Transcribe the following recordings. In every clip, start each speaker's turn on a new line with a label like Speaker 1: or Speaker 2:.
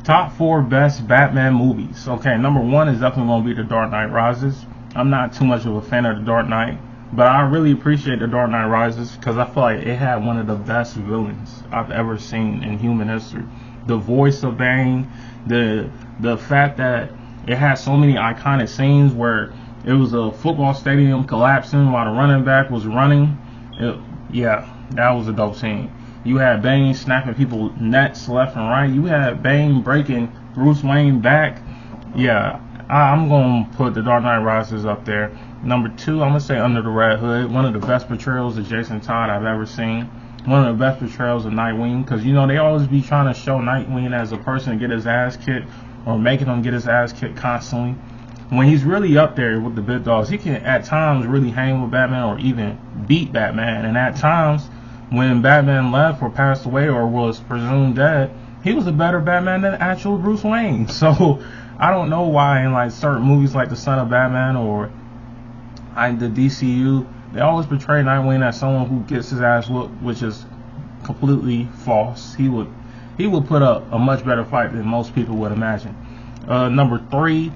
Speaker 1: Top 4 best Batman movies. Okay, number 1 is definitely going to be The Dark Knight Rises. I'm not too much of a fan of The Dark Knight, but I really appreciate The Dark Knight Rises because I feel like it had one of the best villains I've ever seen in human history. The voice of Bane, the fact that it had so many iconic scenes where it was a football stadium collapsing while the running back was running. Yeah, that was a dope scene. You had Bane snapping people's necks left and right. You had Bane breaking Bruce Wayne back. Yeah, I'm going to put The Dark Knight Rises up there. Number 2, I'm going to say Under the Red Hood. One of the best portrayals of Jason Todd I've ever seen. One of the best portrayals of Nightwing. Because, you know, they always be trying to show Nightwing as a person to get his ass kicked. Or making him get his ass kicked constantly. When he's really up there with the big dogs, he can at times really hang with Batman or even beat Batman. And at times, when Batman left or passed away or was presumed dead, he was a better Batman than actual Bruce Wayne. So I don't know why in like certain movies like The Son of Batman or the DCU, they always portray Nightwing as someone who gets his ass whooped, which is completely false. He would put up a much better fight than most people would imagine. Number 3,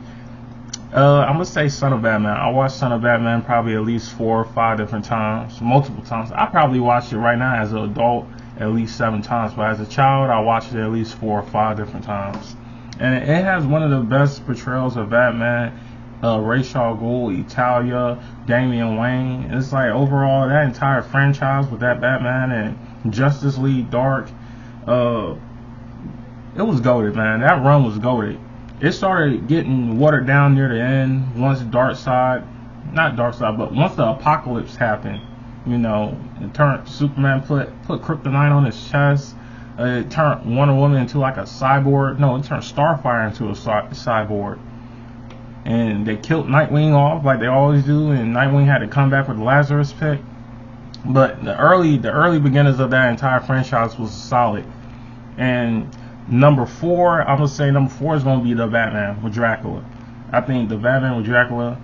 Speaker 1: I'm going to say Son of Batman. I watched Son of Batman probably at least 4 or 5 different times, multiple times. I probably watched it right now as an adult at least 7 times, but as a child, I watched it at least 4 or 5 different times. And it has one of the best portrayals of Batman, Ra's al Ghul, Italia, Damian Wayne. It's like overall, that entire franchise with that Batman and Justice League Dark, it was goated, man. That run was goated. It started getting watered down near the end once once the apocalypse happened. You know, it turned Superman put kryptonite on his chest. It turned Wonder Woman into like a cyborg. No, it turned Starfire into a cyborg. And they killed Nightwing off like they always do, and Nightwing had to come back with the Lazarus Pit. But the early beginnings of that entire franchise was solid. And number 4, I'm going to say number 4 is going to be The Batman with Dracula. I think The Batman with Dracula,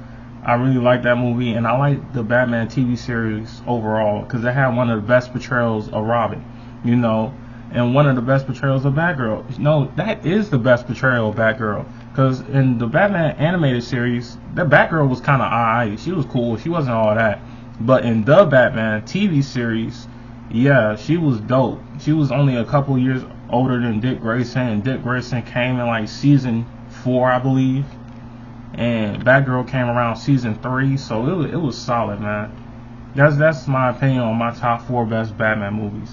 Speaker 1: I really like that movie, and I like the Batman TV series overall because it had one of the best portrayals of Robin, you know, and one of the best portrayals of Batgirl. No, that is the best portrayal of Batgirl because in the Batman animated series, that Batgirl was kind of alright. She was cool. She wasn't all that. But in the Batman TV series, yeah, she was dope. She was only a couple years older than Dick Grayson, and Dick Grayson came in like season 4, I believe, and Batgirl came around season 3, so it was solid, man. That's my opinion on my top 4 best Batman movies.